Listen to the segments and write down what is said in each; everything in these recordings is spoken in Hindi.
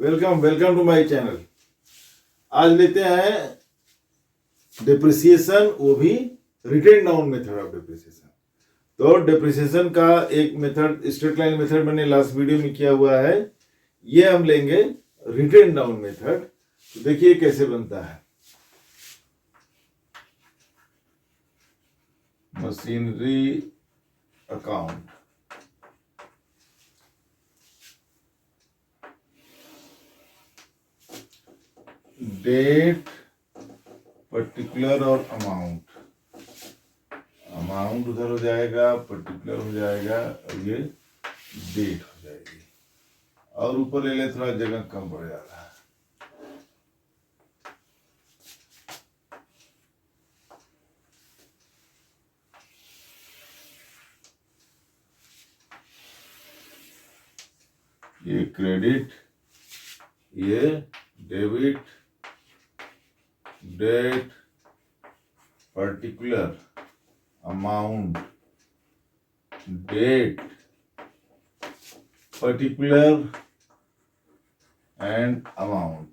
Welcome welcome to my channel. आज लेते हैं डिप्रिसिएशन, वो भी written down method of depreciation. तो डिप्रिसिएशन का एक मेथड स्ट्रेट लाइन मेथड मैंने लास्ट वीडियो में किया हुआ है, ये हम लेंगे रिटेन डाउन मेथड। तो देखिए कैसे बनता है। मशीनरी अकाउंट, डेट, पर्टिकुलर और अमाउंट उधर हो जाएगा, पर्टिकुलर हो जाएगा और ये डेट हो जाएगी। और ऊपर ले ले थोड़ा जगह कम पड़ जा रहा है। ये क्रेडिट, ये debit, date, particular, amount, date, particular and amount.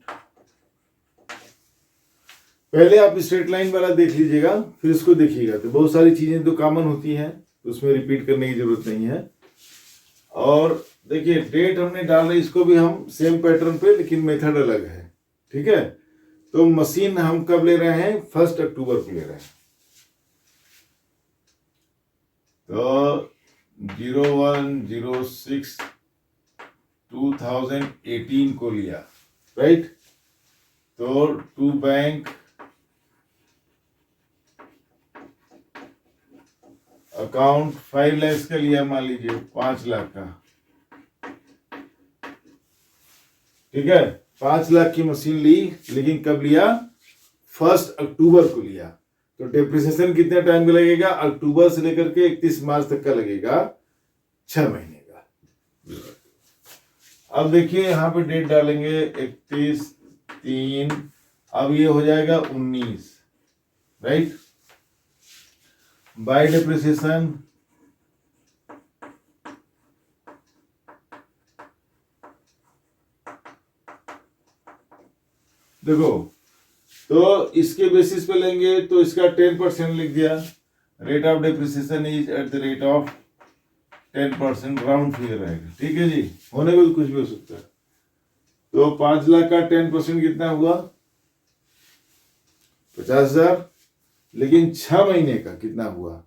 पहले आप स्ट्रेट लाइन वाला देख लीजिएगा, फिर इसको देखिएगा। तो बहुत सारी चीजें तो कॉमन होती हैं, तो उसमें रिपीट करने की जरूरत नहीं है। और देखिए डेट हमने डाल रहे, इसको भी हम सेम पैटर्न पे, लेकिन मेथड अलग है। ठीक है, तो मशीन हम कब ले रहे हैं? 1 अक्टूबर को ले रहे हैं। तो 01/06/2018 को लिया, राइट। तो टू बैंक अकाउंट 5 लाख का लिया, मान लीजिए 5 लाख का। ठीक है, 5 लाख की मशीन ली, लेकिन कब लिया? 1 अक्टूबर को लिया। तो डेप्रिसिएशन कितने टाइम का लगेगा? अक्टूबर से लेकर के 31 मार्च तक का लगेगा, 6 महीने का। अब देखिए यहाँ पे डेट डालेंगे 31/3, अब ये हो जाएगा 19, राइट। बाय डेप्रिसिएशन देखो, तो इसके बेसिस पे लेंगे तो इसका 10% लिख दिया। Rate of depreciation is at the rate of 10%, round figure रहेगा। ठीक है जी, होने में कुछ भी हो सकता है। तो 5 लाख का 10% कितना हुआ? 50,000। लेकिन 6 महीने का कितना हुआ?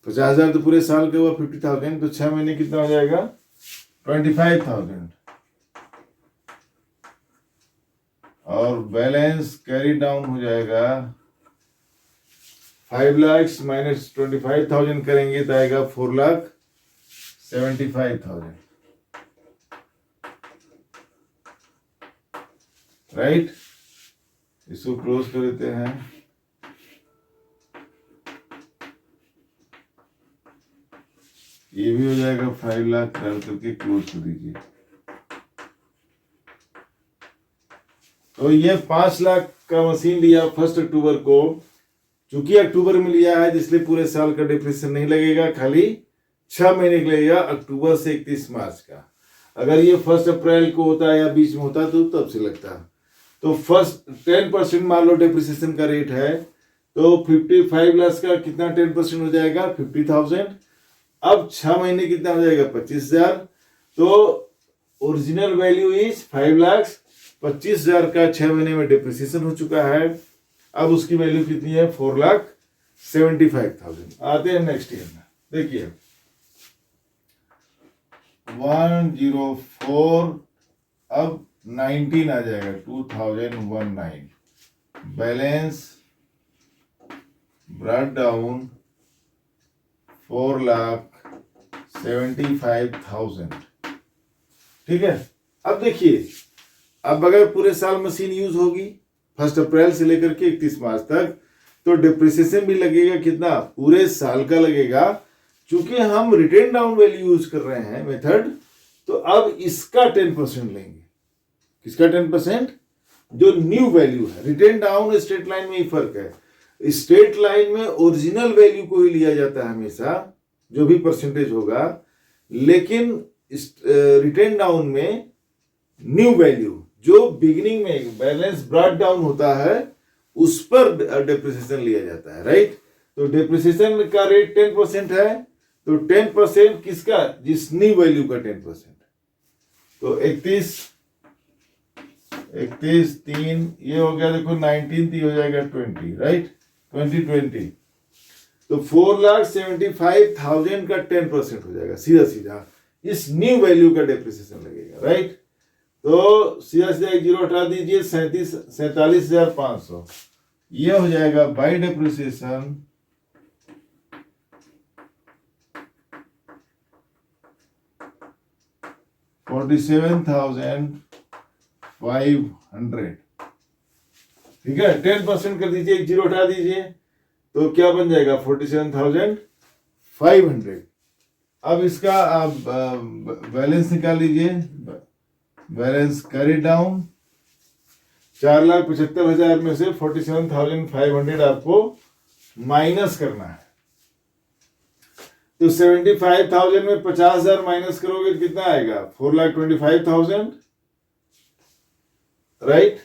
50,000 तो पूरे साल का हुआ 50,000, तो 6 महीने कितना हो जाएगा? 25,000। और बैलेंस कैरी डाउन हो जाएगा 5 लाख माइनस 25,000 करेंगे तो आएगा 4,75,000, राइट। इसको क्लोज कर देते हैं। ये भी हो जाएगा 5 लाख, डाल करके क्लोज कर दीजिए। तो ये 5 लाख का मशीन लिया 1 अक्टूबर को। चूंकि अक्टूबर में लिया है, इसलिए पूरे साल का डिप्रिसिएशन नहीं लगेगा, खाली 6 महीने का लगेगा, अक्टूबर से 31 मार्च का। अगर ये 1 अप्रैल को होता है या बीच में होता तो तब से लगता। तो 10% मान लो डिप्रिसिएशन का रेट है, तो 55 लाख का कितना 10% हो जाएगा? 50,000। अब 6 महीने कितना हो जाएगा? 25,000। तो ओरिजिनल वैल्यू इज 5 लाख, 25,000 का 6 महीने में डिप्रिसिएशन हो चुका है। अब उसकी वैल्यू कितनी है? 4,75,000। आते हैं नेक्स्ट ईयर में। देखिए 104, अब 19 आ जाएगा, 2019। Balance brought down 4,75,000। ठीक है, अब देखिए, अब अगर पूरे साल मशीन यूज होगी 1 अप्रैल से लेकर के 31 मार्च तक, तो डिप्रिसिएशन भी लगेगा कितना? पूरे साल का लगेगा। चूंकि हम रिटेन डाउन वैल्यू यूज कर रहे हैं मेथड, तो अब इसका 10% लेंगे। किसका 10%? जो न्यू वैल्यू है। रिटेन डाउन स्ट्रेट लाइन में ही फर्क है। स्ट्रेट लाइन में ओरिजिनल वैल्यू को ही लिया जाता है हमेशा, जो भी परसेंटेज होगा, लेकिन रिटेन डाउन में न्यू वैल्यू जो बिगिनिंग में बैलेंस ब्रॉट डाउन होता है उस पर डेप्रिसिएशन लिया जाता है, राइट। तो डेप्रिसिएशन का रेट 10% है, तो 10% किसका, जिस न्यू वैल्यू का 10%। तो 31 ये हो गया, देखो 19 ये हो जाएगा 20, राइट, 2020। तो 4,75,000 का 10% हो जाएगा, सीधा सीधा इस न्यू वैल्यू का डेप्रिसिएशन लगेगा, राइट। तो सीधा सीधा एक जीरो हटा दीजिए, 47,500 ये हो जाएगा बाय डेप्रिसिएशन 47,500, ठीक है। 10% कर दीजिए, एक जीरो हटा दीजिए, तो क्या बन जाएगा 47,500। अब इसका आप बैलेंस निकाल लीजिए, बैलेंस कैरी डाउन, 4,75,000 में से 47,500 आपको माइनस करना है। तो 75,000 में 50,000 माइनस करोगे तो कितना आएगा, 4,25,000, राइट।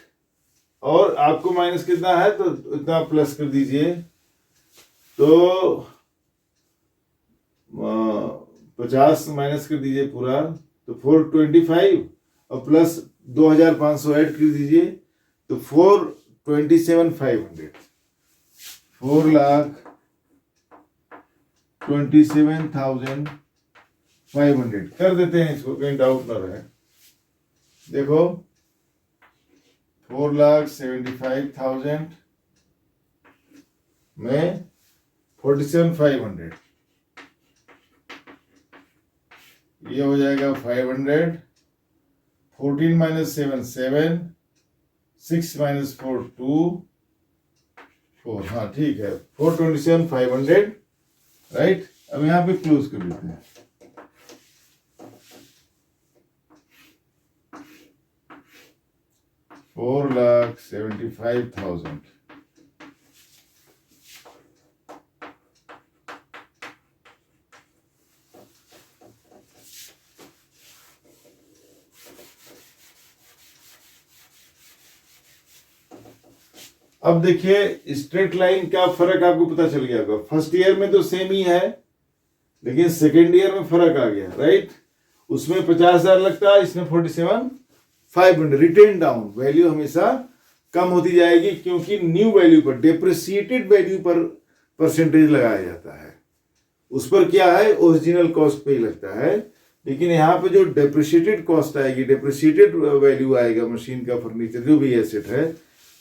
और आपको माइनस कितना है तो इतना प्लस कर दीजिए, तो 50 माइनस कर दीजिए पूरा, तो 425 और प्लस 2,500 ऐड कर दीजिए, तो 4,27,500, 4,27,500 कर देते हैं इसको, कहीं डाउट ना रहे। देखो 4,75,000 में 47,500 ये हो जाएगा 500, 14 माइनस 7 7, 6 माइनस 4 2, 4, हाँ ठीक है, 4,27,500, राइट। अब यहाँ पे क्लोज कर देते हैं। $4,75,000 अब देखिए स्ट्रेट लाइन का फर्क आपको पता चल गया होगा। फर्स्ट ईयर में तो सेम ही है, लेकिन सेकेंड ईयर में फर्क आ गया, राइट। उसमें 50,000 लगता है, इसमें 47,500। रिटेन डाउन वैल्यू हमेशा कम होती जाएगी, क्योंकि न्यू वैल्यू पर, डेप्रिसिएटेड वैल्यू पर परसेंटेज लगाया जाता है। उस पर क्या है, ओरिजिनल कॉस्ट पे ही लगता है। लेकिन यहाँ पे जो डेप्रिसिएटेड कॉस्ट आएगी, डेप्रिसिएटेड वैल्यू आएगा मशीन का, फर्नीचर जो भी एसेट है,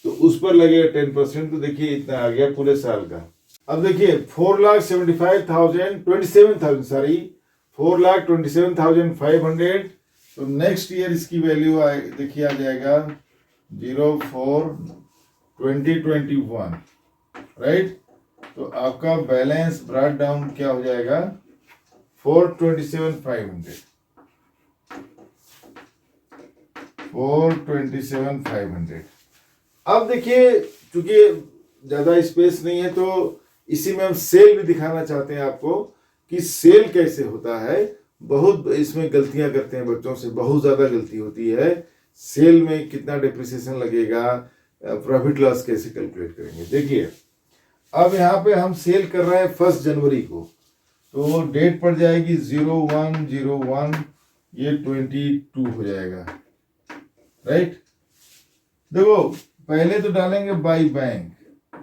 तो उस पर लगेगा 10%। तो देखिए इतना आ गया पूरे साल का। अब देखिए 4,27,500, तो नेक्स्ट ईयर इसकी वैल्यू देखिए आ जाएगा 04/2021, राइट। तो आपका बैलेंस ब्रॉट डाउन क्या हो जाएगा, 427,500। अब देखिए चूंकि ज्यादा स्पेस नहीं है, तो इसी में हम सेल भी दिखाना चाहते हैं आपको कि सेल कैसे होता है। बहुत इसमें गलतियां करते हैं बच्चों से, बहुत ज्यादा गलती होती है। सेल में कितना डिप्रिसिएशन लगेगा, प्रॉफिट लॉस कैसे कैलकुलेट करेंगे। देखिए अब यहाँ पे हम सेल कर रहे हैं 1 जनवरी को, तो डेट पड़ जाएगी 01/01, ये 22 हो जाएगा, राइट। देखो पहले तो डालेंगे बाई बैंक,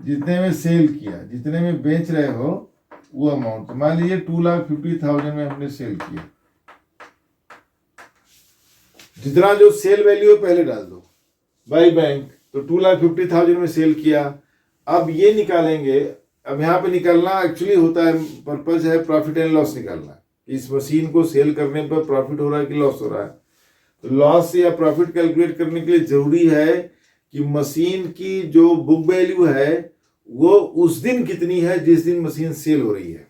जितने में सेल किया, जितने में बेच रहे हो वो अमाउंट। मान लीजिए 2,50,000 में हमने सेल किया, जितना जो सेल वैल्यू है पहले डाल दो बाई बैंक। तो 2,50,000 में सेल किया। अब ये निकालेंगे, अब यहाँ पे निकालना एक्चुअली होता है, पर्पज है प्रॉफिट एंड लॉस निकालना। इस मशीन को सेल करने पर प्रॉफिट हो रहा है कि लॉस हो रहा है। तो लॉस या प्रॉफिट कैलकुलेट करने के लिए जरूरी है कि मशीन की जो बुक वैल्यू है वो उस दिन कितनी है जिस दिन मशीन सेल हो रही है।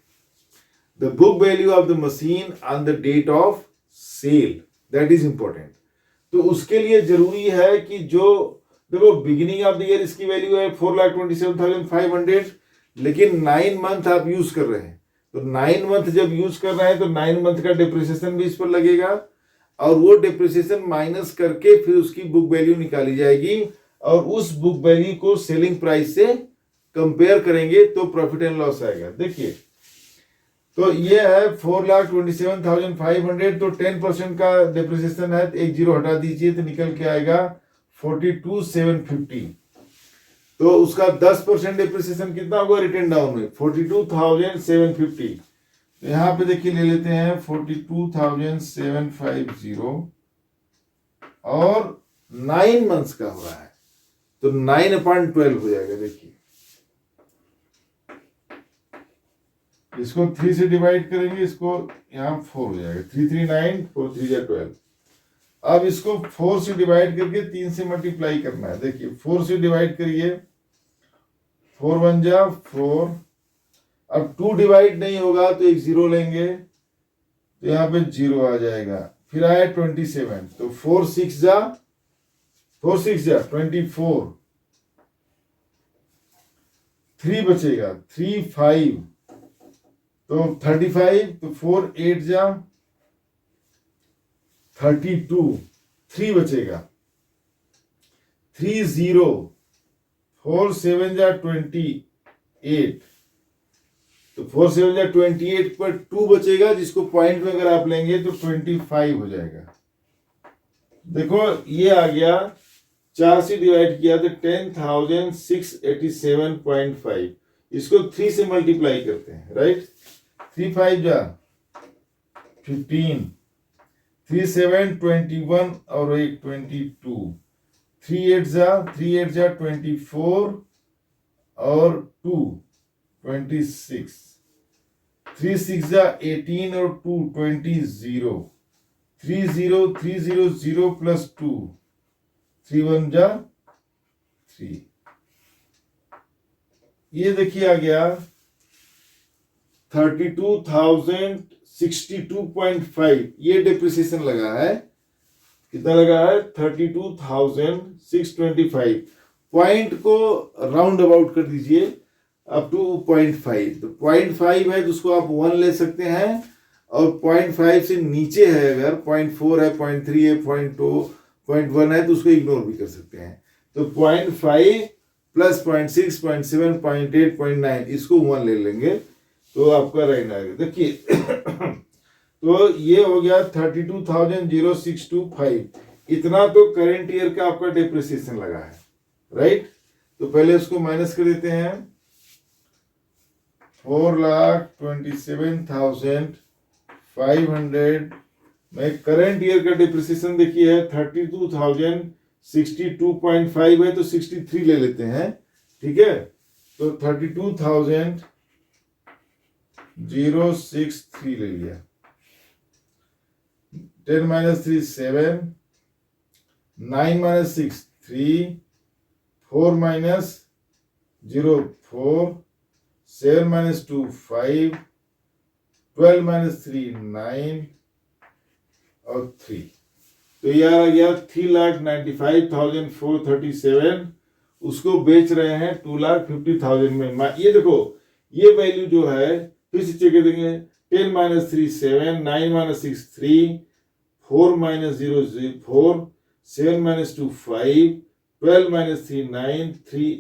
The book value of the machine on the date of sale, that is important. तो उसके लिए जरूरी है कि जो देखो बिगिनिंग ऑफ द ईयर इसकी वैल्यू है 4,27,500, लेकिन 9 मंथ आप यूज कर रहे हैं। तो 9 मंथ जब यूज कर रहे हैं तो 9 मंथ का डिप्रिसिएशन भी इस पर लगेगा। और वो डिप्रिसिएशन माइनस करके फिर उसकी बुक वैल्यू निकाली जाएगी और उस बुक वैल्यू को सेलिंग प्राइस से कंपेयर करेंगे तो प्रॉफिट एंड लॉस आएगा। देखिए तो ये है 4,27,500, तो 10% का डिप्रिसिएशन है, एक जीरो हटा दीजिए तो निकल के आएगा 42,750। तो उसका 10% डिप्रिसिएशन कितना होगा रिटर्न डाउन में 42,750। तो यहाँ पे देखिए ले लेते हैं 42,750 और 9 मंथ्स का हो रहा है तो 9/12 हो जाएगा। देखिए इसको 3 से डिवाइड करेंगे, इसको यहाँ 4 हो जाएगा, 339 4 3 12। अब इसको 4 से डिवाइड करके 3 से मल्टीप्लाई करना है। देखिए 4 से डिवाइड करिए, 4 1 जा 4। अब 2 डिवाइड नहीं होगा तो एक जीरो लेंगे तो यहाँ पे जीरो आ जाएगा, फिर आया 27, तो 4 6 जा 24, 3 बचेगा 3 5, तो 35, तो 4 8 जा 32, 3 बचेगा 3 0, 4 7 जा 28, तो 4 7 जा 28 पर 2 बचेगा जिसको पॉइंट में अगर आप लेंगे तो 25 हो जाएगा। देखो ये आ गया, 4 से डिवाइड किया तो 10,687.5, इसको 3 से मल्टीप्लाई करते हैं, राइट। 3 5 जा 15, 3 7 21 और एक 22, 3 8 जा 24 और 2 26, 3 6 जा 18 और 2 20, 3 0 3 0 0 प्लस 2, 3 1 जा 3। ये देखिए आ गया 32,062.5, ये डिप्रिसिएशन लगा है। कितना लगा है 32,625। पॉइंट को राउंड अबाउट कर दीजिए अप टू 0.5, तो 0.5 है तो उसको आप 1 ले सकते हैं, और 0.5 से नीचे है अगर 0.4 है 0.3 है 0.2 0.1 है तो उसको इग्नोर भी कर सकते हैं। तो 0.5 प्लस 0.6 0.7 0.8 0.9 इसको 1 ले लेंगे तो आपका राइट आएगा। देखिए तो ये हो गया 32,0625, इतना तो करेंट ईयर का आपका डिप्रिसिएशन लगा है, राइट। तो पहले उसको माइनस कर देते हैं, 4,27,500 में करेंट ईयर का डिप्रिसिएशन देखिए है 32,062.5 है तो 63 ले लेते हैं, ठीक है। तो 32,063 ले लिया, 10 - 3 7, 9 - 6 3, 4 - 0 4, 7 - 2 5, 12 - 3 9 और 3। तो यार आ गया 3,95,437, उसको बेच रहे हैं 2,50,000 में। ये देखो ये वैल्यू जो है फिर से चेक कर देंगे, 10 - 3 7, 9 - 6 3, 4 - 0 4, 7 - 2 5, 12 - 3 9 3।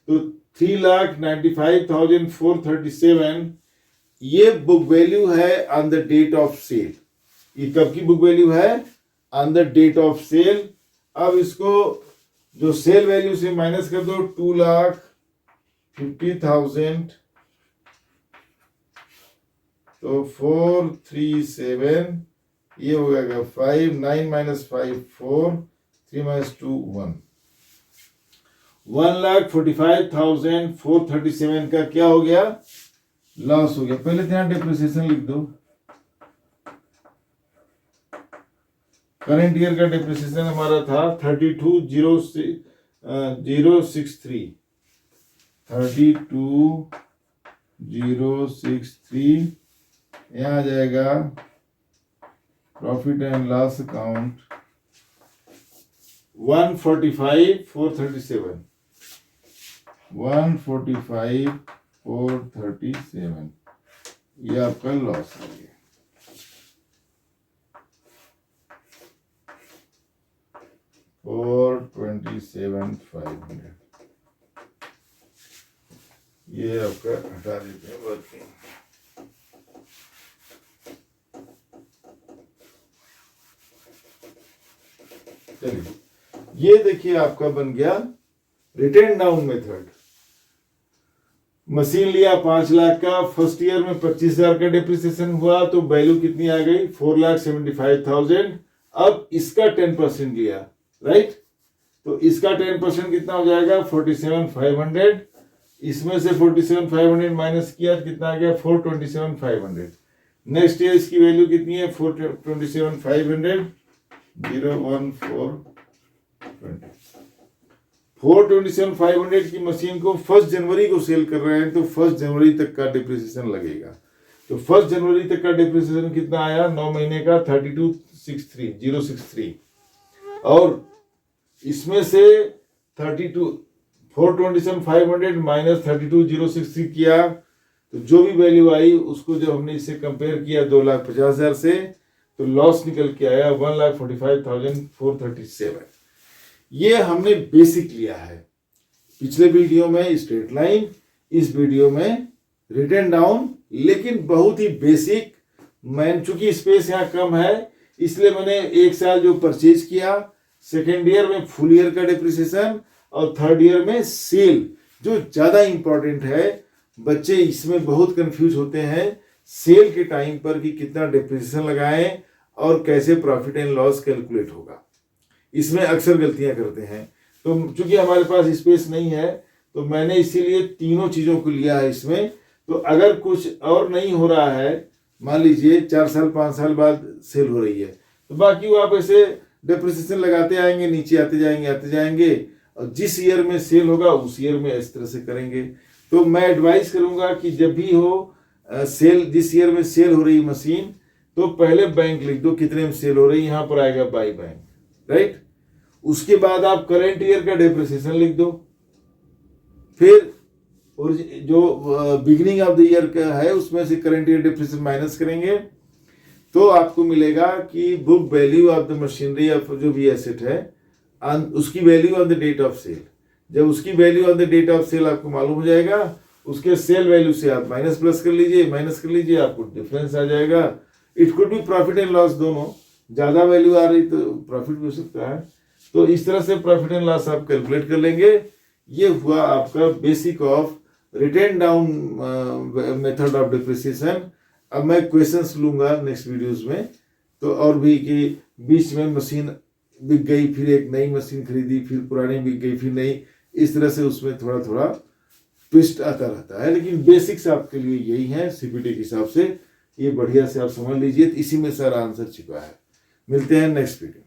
तो 3,95,437 ये बुक वैल्यू है on the date of sale. ये कब की बुक वैल्यू है? On the date of sale. अब इसको जो सेल वैल्यू से माइनस कर दो 2,50,000, तो 437, ये हो गया 5, 9 - 5 4, 3 - 2 1, 1,45,437 का क्या हो गया? लॉस हो गया। पहले तो यहाँ डिप्रिसिएशन लिख दो। करंट ईयर का डिप्रिसिएशन हमारा था 32,063, 32,063। यहाँ आ जाएगा प्रॉफिट एंड लॉस अकाउंट 145,437, 145,437, ये आपका लॉस आ गया। 427,500 ये आपका हटा देते हैं वर्किंग। चलिए ये देखिए आपका बन गया रिटर्न डाउन मेथड। मशीन लिया 5 लाख का, फर्स्ट ईयर में 25,000 का डिप्रिसिएशन हुआ तो वैल्यू कितनी आ गई 4,75,000। अब इसका 10% लिया, राइट, तो इसका 10% कितना हो जाएगा 47,500। इसमें से 47,500 माइनस किया तो कितना आ गया 427,500। नेक्स्ट ईयर इसकी वैल्यू कितनी है 427,500 427,500 की मशीन को 1 जनवरी को सेल कर रहे हैं तो 1 जनवरी तक का डिप्रिसिएशन लगेगा। तो 1 जनवरी तक का डिप्रिसिएशन कितना आया 9 महीने का 32,063 और इसमें से 427,500 माइनस 32,063 किया तो जो भी वैल्यू आई उसको जब हमने इससे कंपेयर किया 2,50,000 से तो लॉस निकल के आया 1,45,437। ये हमने बेसिक लिया है। पिछले वीडियो में स्ट्रेट लाइन, इस वीडियो में रिटर्न डाउन, लेकिन बहुत ही बेसिक। मैं चूंकि स्पेस यहाँ कम है इसलिए मैंने 1 साल जो परचेज किया, सेकेंड ईयर में फुल ईयर का डिप्रिसिएशन और थर्ड ईयर में सेल, जो ज्यादा इंपॉर्टेंट है। बच्चे इसमें बहुत कंफ्यूज होते हैं सेल के टाइम पर कि कितना डिप्रिसिएशन लगाएं और कैसे प्रॉफिट एंड लॉस कैलकुलेट होगा, इसमें अक्सर गलतियां करते हैं। तो चूंकि हमारे पास स्पेस नहीं है तो मैंने इसीलिए तीनों चीजों को लिया है इसमें। तो अगर कुछ और नहीं हो रहा है, मान लीजिए 4 साल 5 साल बाद सेल हो रही है, तो बाकी वो आप ऐसे डिप्रिसिएशन लगाते आएंगे, नीचे आते जाएंगे और जिस ईयर में सेल होगा उस ईयर में इस तरह से करेंगे। तो मैं एडवाइस करूंगा कि जब भी हो सेल, जिस ईयर में सेल हो रही मशीन तो पहले बैंक लिख दो कितने में सेल हो रही, यहां पर आएगा बाई बैंक, राइट। उसके बाद आप करंट ईयर का डिप्रिसिएशन लिख दो, फिर और जो बिगिनिंग ऑफ द ईयर का है उसमें से करंट ईयर डिप्रिसिएशन माइनस करेंगे तो आपको मिलेगा कि book value of the machinery of जो भी एसेट है उसकी value on the date of sale. जब उसकी value on the date of sale आपको मालूम हो जाएगा, उसके सेल वैल्यू से आप माइनस कर लीजिए, आपको डिफरेंस आ जाएगा। It could be profit and loss, दोनों, ज्यादा वैल्यू आ रही तो प्रॉफिट भी हो सकता है। तो इस तरह से प्रॉफिट एंड लॉस आप कैलकुलेट कर लेंगे। ये हुआ आपका basic of return down method of depreciation. अब मैं क्वेश्चंस लूंगा नेक्स्ट वीडियोस में, तो और भी कि बीच में मशीन बिक गई, फिर एक नई मशीन खरीदी, फिर पुरानी बिक गई, फिर नई, इस तरह से उसमें थोड़ा थोड़ा ट्विस्ट आता रहता है। लेकिन बेसिक्स आपके लिए यही है सीपीटी के हिसाब से, ये बढ़िया से आप समझ लीजिए। इसी में सारा आंसर छिपा है। मिलते हैं नेक्स्ट वीडियो।